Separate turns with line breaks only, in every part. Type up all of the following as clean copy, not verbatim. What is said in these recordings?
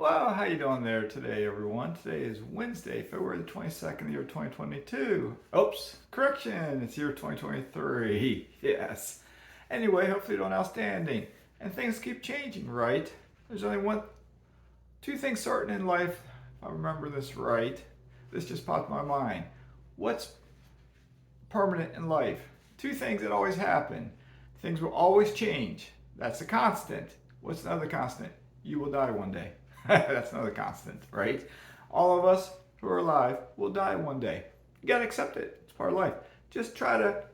Well, how you doing there today, everyone? Today is Wednesday, February the 22nd, the year 2022. Oops, correction, it's year 2023. Yes. Anyway, hopefully you're doing outstanding. And things keep changing, right? There's only two things certain in life, if I remember this right. This just popped in my mind. What's permanent in life? Two things that always happen. Things will always change. That's a constant. What's another constant? You will die one day. That's another constant, right? All of us who are alive will die one day. You gotta accept it. It's part of life. Just try to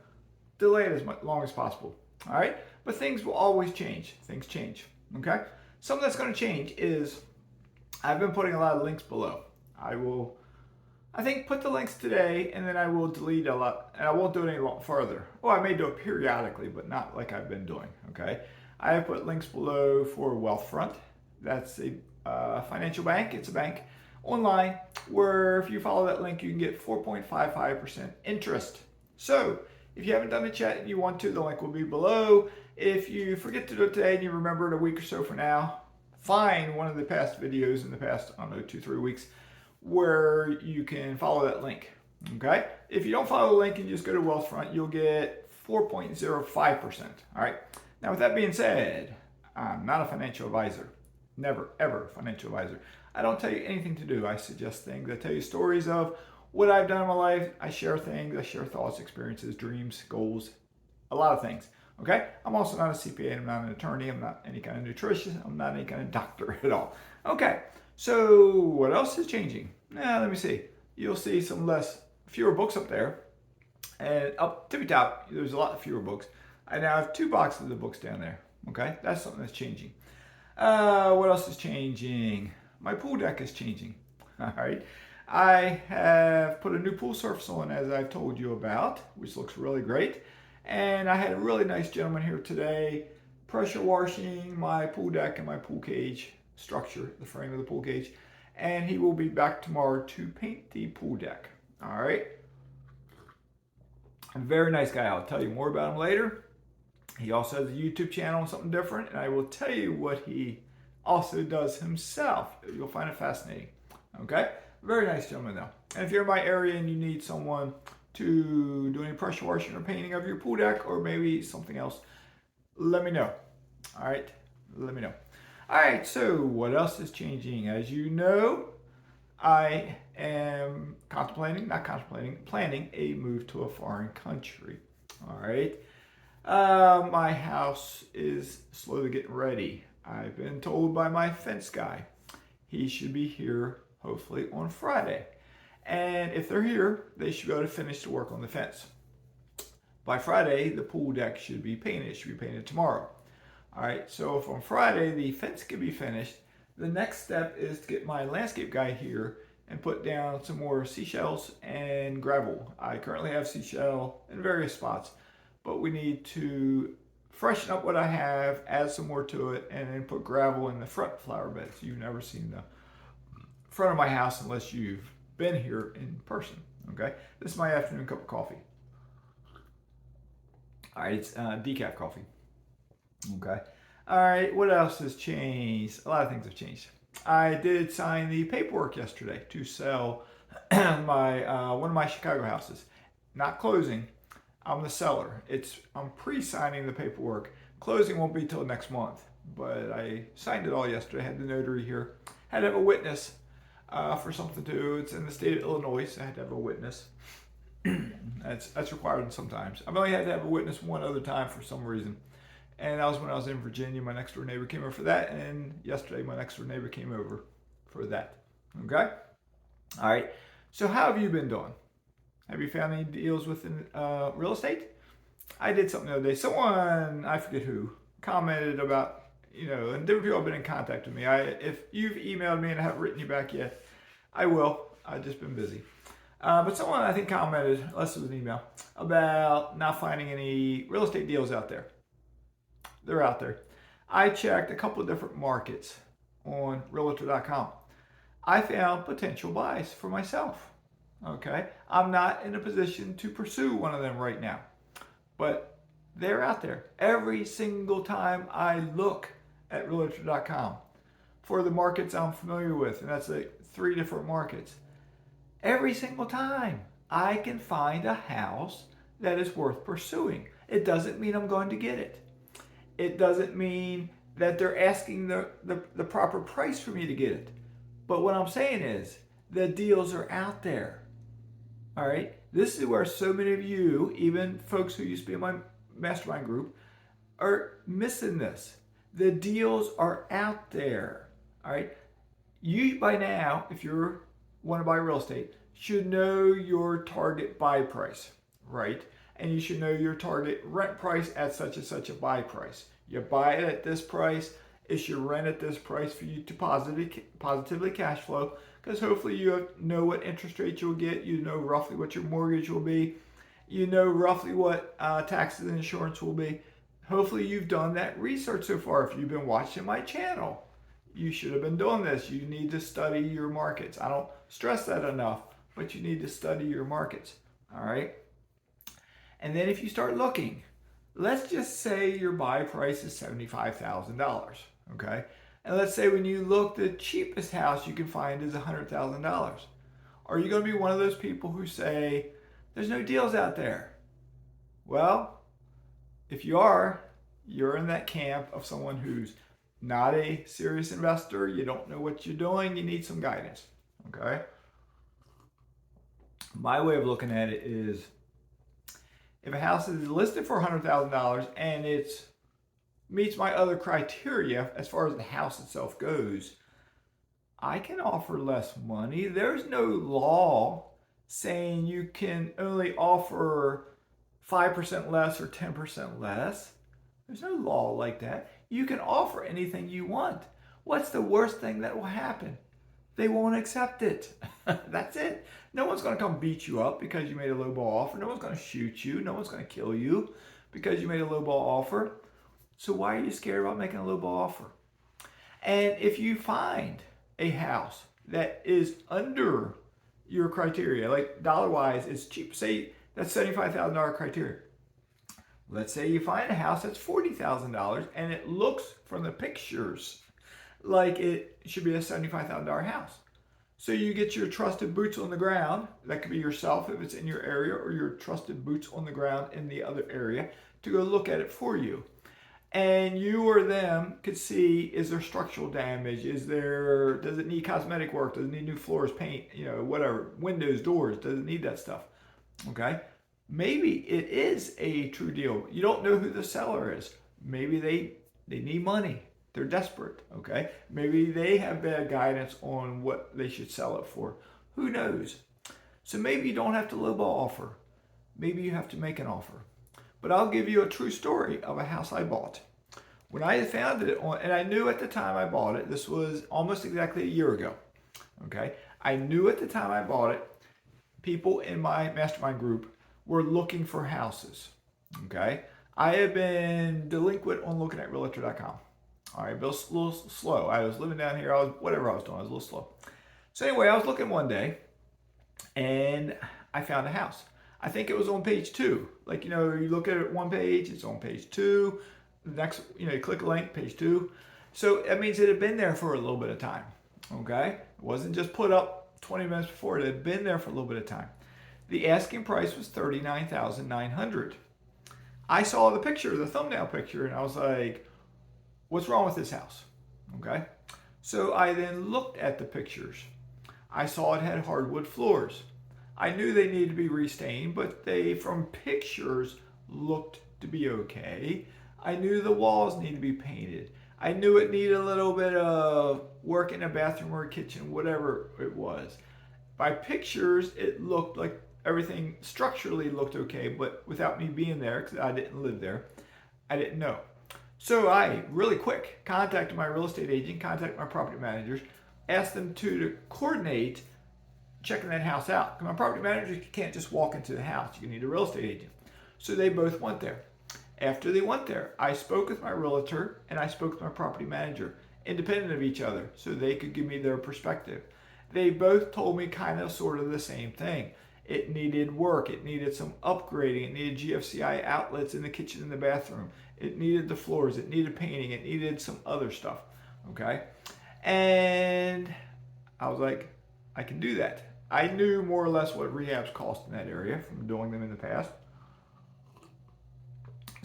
delay it as long as possible. All right? But things will always change. Things change. Okay? Something that's going to change is I've been putting a lot of links below. I think, put the links today, and then I will delete a lot, and I won't do it any further. Well, I may do it periodically, but not like I've been doing. Okay? I have put links below for Wealthfront. That's a financial bank. It's a bank online where if you follow that link, you can get 4.55% interest. So if you haven't done it yet and you want to, the link will be below. If you forget to do it today and you remember it a week or so from now, find one of the past videos in the past, 2-3 weeks where you can follow that link. Okay? If you don't follow the link and you just go to Wealthfront, you'll get 4.05%. All right? Now, with that being said, I'm not a financial advisor. Never, ever financial advisor. I don't tell you anything to do. I suggest things. I tell you stories of what I've done in my life. I share things. I share thoughts, experiences, dreams, goals, a lot of things. Okay? I'm also not a CPA. I'm not an attorney. I'm not any kind of nutritionist. I'm not any kind of doctor at all. Okay. So what else is changing? Now, let me see. You'll see fewer books up there. And up to the top, there's a lot fewer books. I now have 2 boxes of books down there. Okay? That's something that's changing. What else is changing? My pool deck is changing. All right. I have put a new pool surface on, as I've told you about, which looks really great. And I had a really nice gentleman here today pressure washing my pool deck and my pool cage structure, the frame of the pool cage. And he will be back tomorrow to paint the pool deck. All right. A very nice guy. I'll tell you more about him later. He also has a YouTube channel, something different, and I will tell you what he also does himself. You'll find it fascinating. Okay? Very nice gentleman, though. And if you're in my area and you need someone to do any pressure washing or painting of your pool deck or maybe something else, let me know. All right? Let me know. All right, so what else is changing? As you know, I am planning a move to a foreign country. All right? My house is slowly getting ready. I've been told by my fence guy he should be here hopefully on Friday. And if they're here, they should be able to finish the work on the fence. By Friday, the pool deck should be painted. It should be painted tomorrow. All right, so if on Friday the fence can be finished, the next step is to get my landscape guy here and put down some more seashells and gravel. I currently have seashell in various spots, but we need to freshen up what I have, add some more to it, and then put gravel in the front flower beds. You've never seen the front of my house unless you've been here in person. Okay, this is my afternoon cup of coffee. All right, it's decaf coffee. Okay. All right, what else has changed? A lot of things have changed. I did sign the paperwork yesterday to sell my one of my Chicago houses. Not closing. I'm the seller. I'm pre-signing the paperwork. Closing won't be till next month, but I signed it all yesterday. I had the notary here. Had to have a witness for something to do. It's in the state of Illinois, so I had to have a witness. That's required sometimes. I've only had to have a witness one other time for some reason, and that was when I was in Virginia. My next door neighbor came over for that, and yesterday my next door neighbor came over for that. Okay. All right. So how have you been doing? Have you found any deals within real estate? I did something the other day. Someone, I forget who, commented about, and different people have been in contact with me. If you've emailed me and I haven't written you back yet, I will. I've just been busy. But someone, I think, commented, unless it was an email, about not finding any real estate deals out there. They're out there. I checked a couple of different markets on realtor.com. I found potential buys for myself. Okay, I'm not in a position to pursue one of them right now, but they're out there. Every single time I look at realtor.com for the markets I'm familiar with, and that's like 3 different markets. Every single time I can find a house that is worth pursuing. It doesn't mean I'm going to get it. It doesn't mean that they're asking the proper price for me to get it. But what I'm saying is the deals are out there. All right. This is where so many of you, even folks who used to be in my mastermind group, are missing this. The deals are out there. All right. You by now, if you want to buy real estate, should know your target buy price, right? And you should know your target rent price at such and such a buy price. You buy it at this price, it should rent at this price for you to positively cash flow, because hopefully you know what interest rate you'll get, you know roughly what your mortgage will be, you know roughly what taxes and insurance will be. Hopefully you've done that research so far. If you've been watching my channel, you should have been doing this. You need to study your markets. I don't stress that enough, but you need to study your markets, all right? And then if you start looking, let's just say your buy price is $75,000, okay? And let's say when you look, the cheapest house you can find is $100,000. Are you going to be one of those people who say, there's no deals out there? Well, if you are, you're in that camp of someone who's not a serious investor, you don't know what you're doing, you need some guidance, okay? My way of looking at it is, if a house is listed for $100,000 and it meets my other criteria as far as the house itself goes, I can offer less money. There's no law saying you can only offer 5% less or 10% less. There's no law like that. You can offer anything you want. What's the worst thing that will happen? They won't accept it. That's it. No one's going to come beat you up because you made a lowball offer. No one's going to shoot you. No one's going to kill you because you made a lowball offer. So why are you scared about making a lowball offer? And if you find a house that is under your criteria, like dollar-wise, it's cheap. Say that's $75,000 criteria. Let's say you find a house that's $40,000 and it looks from the pictures like it should be a $75,000 house. So you get your trusted boots on the ground. That could be yourself if it's in your area, or your trusted boots on the ground in the other area to go look at it for you. And you or them could see, is there structural damage? Does it need cosmetic work? Does it need new floors, paint, whatever, windows, doors? Does it need that stuff? Okay. Maybe it is a true deal. You don't know who the seller is. Maybe they need money. They're desperate, okay? Maybe they have bad guidance on what they should sell it for. Who knows? So maybe you don't have to lowball offer. Maybe you have to make an offer. But I'll give you a true story of a house I bought. When I found it, and I knew at the time I bought it, this was almost exactly a year ago, okay? I knew at the time I bought it, people in my mastermind group were looking for houses, okay? I had been delinquent on looking at realtor.com. All right, but a little slow. I was living down here. I was doing, I was a little slow. So anyway, I was looking one day and I found a house. I think it was on page 2. Like, you look at it one page, it's on page 2. The next, you click a link, page 2. So that means it had been there for a little bit of time, okay? It wasn't just put up 20 minutes before. It had been there for a little bit of time. The asking price was $39,900. I saw the picture, the thumbnail picture, and I was like, what's wrong with this house? Okay. So I then looked at the pictures. I saw it had hardwood floors. I knew they needed to be restained, but they, from pictures, looked to be okay. I knew the walls needed to be painted. I knew it needed a little bit of work in a bathroom or a kitchen, whatever it was. By pictures, it looked like everything structurally looked okay, but without me being there, because I didn't live there, I didn't know. So I, really quick, contacted my real estate agent, contacted my property managers, asked them to coordinate checking that house out. Because my property managers can't just walk into the house. You need a real estate agent. So they both went there. After they went there, I spoke with my realtor and I spoke with my property manager, independent of each other, so they could give me their perspective. They both told me kind of sort of the same thing. It needed work. It needed some upgrading. It needed GFCI outlets in the kitchen and the bathroom. It needed the floors. It needed painting. It needed some other stuff. Okay. And I was like, I can do that. I knew more or less what rehabs cost in that area from doing them in the past.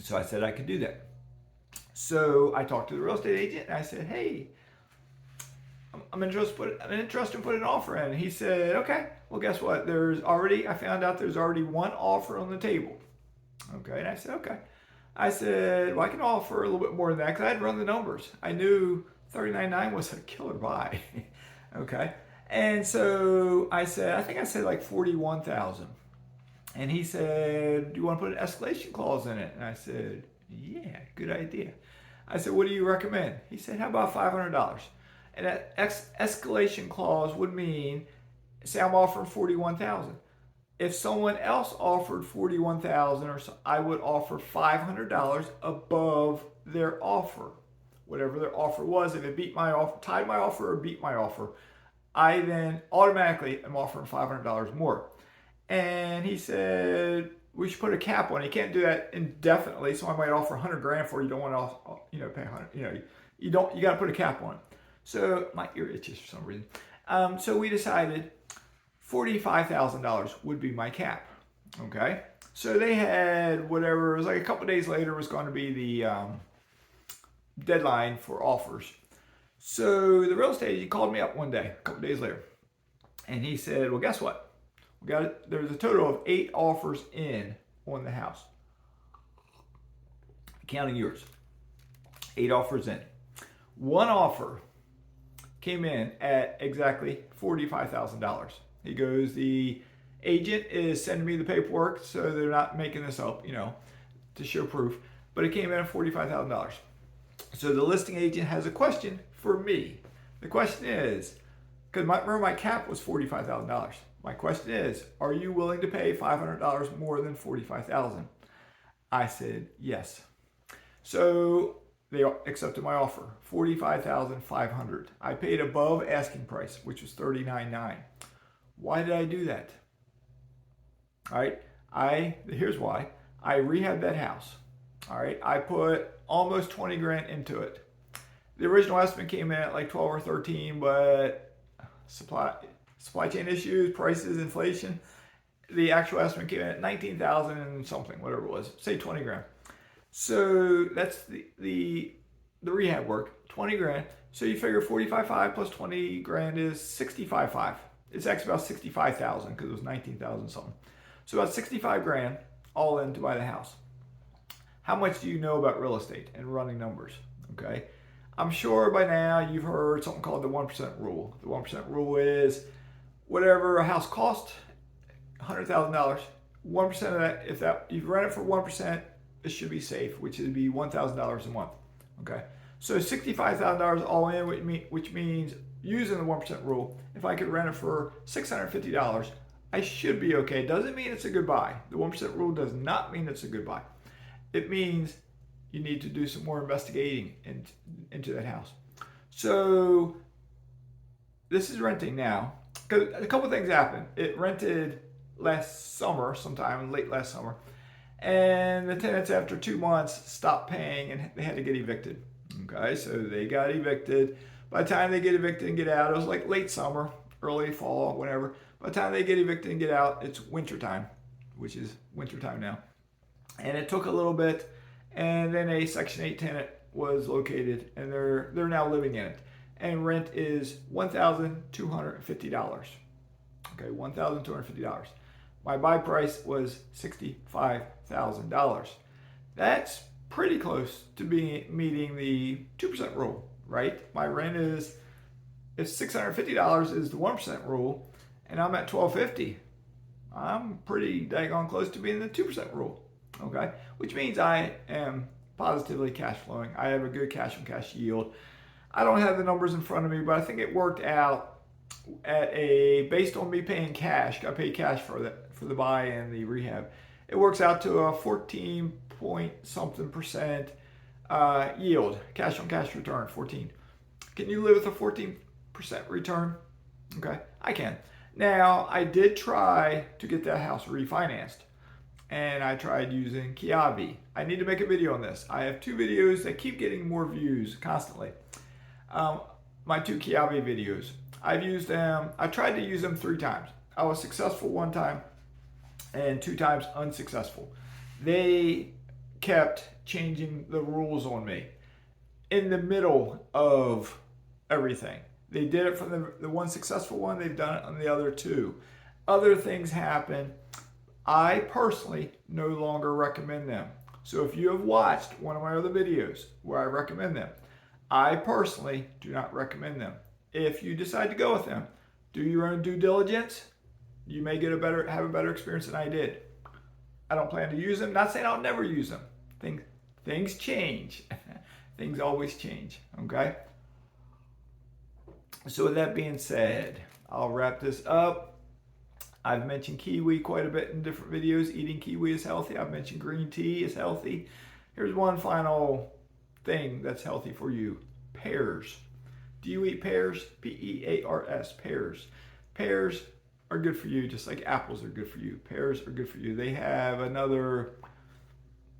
So I said I could do that. So I talked to the real estate agent and I said, hey, I'm interested in putting an offer in. And he said, okay, well, guess what? I found out there's already one offer on the table. Okay, and I said, okay. I said, well, I can offer a little bit more than that because I had run the numbers. I knew 39.9 was a killer buy. Okay, and so I said, I think I said like 41,000. And he said, do you want to put an escalation clause in it? And I said, yeah, good idea. I said, what do you recommend? He said, how about $500? And that escalation clause would mean, say I'm offering 41,000. If someone else offered 41,000 or so, I would offer $500 above their offer. Whatever their offer was, if it beat my offer, tied my offer or beat my offer, I then automatically am offering $500 more. And he said, we should put a cap on it. You can't do that indefinitely. So I might offer 100 grand for it. You don't want to, pay 100, you got to put a cap on it. So my ear itches for some reason. So we decided $45,000 would be my cap. Okay. So they had whatever, it was like a couple of days later was going to be the deadline for offers. So the real estate agent called me up one day, a couple of days later, and he said, well, guess what? There's a total of 8 offers in on the house, counting yours. 8 offers in. One offer came in at exactly $45,000. He goes, the agent is sending me the paperwork, so they're not making this up, to show proof, but it came in at $45,000. So the listing agent has a question for me. The question is, because remember my cap was $45,000. My question is, are you willing to pay $500 more than $45,000? I said yes. So they accepted my offer, $45,500. I paid above asking price, which was $39.9. Why did I do that? All right, here's why. I rehabbed that house. All right, I put almost 20 grand into it. The original estimate came in at like 12 or 13, but supply chain issues, prices, inflation, the actual estimate came in at 19,000 and something, whatever it was, say 20 grand. So that's the rehab work, 20 grand. So you figure 45.5 plus 20 grand is 65.5. It's actually about 65,000 because it was 19,000 something. So about 65 grand all in to buy the house. How much do you know about real estate and running numbers? Okay. I'm sure by now you've heard something called the 1% rule. The 1% rule is whatever a house costs, $100,000, 1% of that, if you rent it for 1%, it should be safe, which would be $1,000 a month. Okay. So $65,000 all in, which means using the 1% rule, if I could rent it for $650, I should be okay. Doesn't mean it's a good buy. The 1% rule does not mean it's a good buy. It means you need to do some more investigating into that house. So this is renting now. Because a couple things happened. It rented last summer, sometime late last summer, and the tenants after 2 months stopped paying and they had to get evicted. Okay, so they got evicted. By the time they get evicted and get out, it was like late summer, early fall, whatever. By the time they get evicted and get out, it's wintertime, which is wintertime now. And it took a little bit, and then a Section 8 tenant was located, and they're now living in it. And rent is $1,250. Okay, $1,250. My buy price was $65,000. That's pretty close to meeting the 2% rule, right? My rent is, if $650 is the 1% rule, and I'm at $1,250, I'm pretty daggone close to being the 2% rule. Okay, which means I am positively cash flowing. I have a good cash on cash yield. I don't have the numbers in front of me, but I think it worked out at based on me paying cash. I paid cash for the buy and the rehab. It works out to a 14 point something percent yield, cash on cash return, 14. Can you live with a 14% return? Okay, I can. Now, I did try to get that house refinanced, and I tried using Kiavi. I need to make a video on this. I have 2 videos that keep getting more views constantly. my two Kiabi videos. I've used them, I tried to use them 3 times. I was successful 1 time and 2 times unsuccessful. They kept changing the rules on me in the middle of everything. They did it from the one successful one, they've done it on the other 2. Other things happen. I personally no longer recommend them. So if you have watched one of my other videos where I recommend them, I personally do not recommend them. If you decide to go with them, do your own due diligence. You may have a better experience than I did. I don't plan to use them. Not saying I'll never use them. Things change. Things always change. Okay. So with that being said, I'll wrap this up. I've mentioned kiwi quite a bit in different videos. Eating kiwi is healthy. I've mentioned green tea is healthy. Here's one final thing that's healthy for you. Pears. Do you eat pears? P-E-A-R-S, pears. Pears are good for you, just like apples are good for you. Pears are good for you. They have another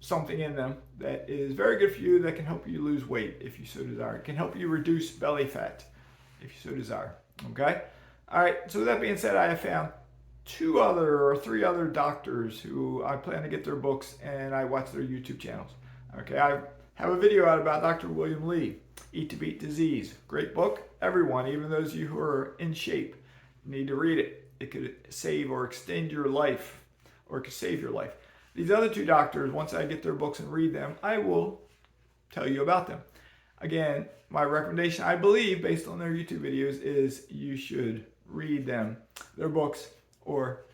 something in them that is very good for you that can help you lose weight if you so desire. It can help you reduce belly fat if you so desire. Okay? All right, so with that being said, I have found 3 other doctors who I plan to get their books, and I watch their YouTube channels. Okay, I have a video out about Dr. William Lee, Eat to Beat Disease. Great book. Everyone, even those of you who are in shape, need to read it. It could save or extend your life, or it could save your life. These other 2 doctors, once I get their books and read them, I will tell you about them. Again, my recommendation, I believe, based on their YouTube videos, is you should read their books, or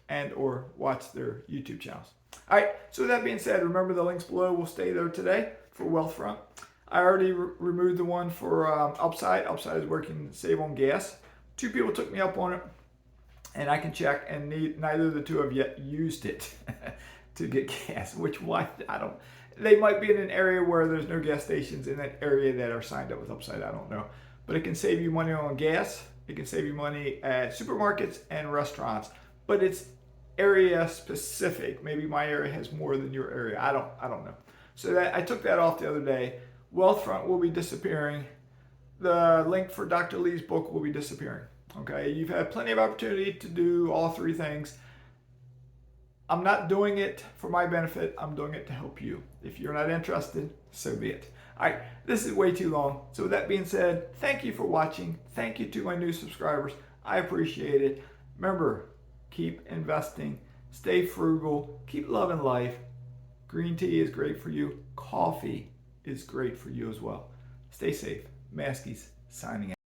watch their YouTube channels. All right, so with that being said, remember the links below will stay there today for Wealthfront. I already removed the one for Upside. Upside is where you can save on gas. 2 people took me up on it, and I can check, and neither of the 2 have yet used it to get gas, they might be in an area where there's no gas stations in that area that are signed up with Upside. I don't know. But it can save you money on gas. It can save you money at supermarkets and restaurants. But it's area specific. Maybe my area has more than your area. I don't know. So I took that off the other day. Wealthfront will be disappearing. The link for Dr. Lee's book will be disappearing. Okay, you've had plenty of opportunity to do all 3 things. I'm not doing it for my benefit. I'm doing it to help you. If you're not interested, so be it. All right, this is way too long. So with that being said, thank you for watching. Thank you to my new subscribers. I appreciate it. Remember, keep investing, stay frugal, keep loving life. Green tea is great for you. Coffee is great for you as well. Stay safe. Maskies signing out.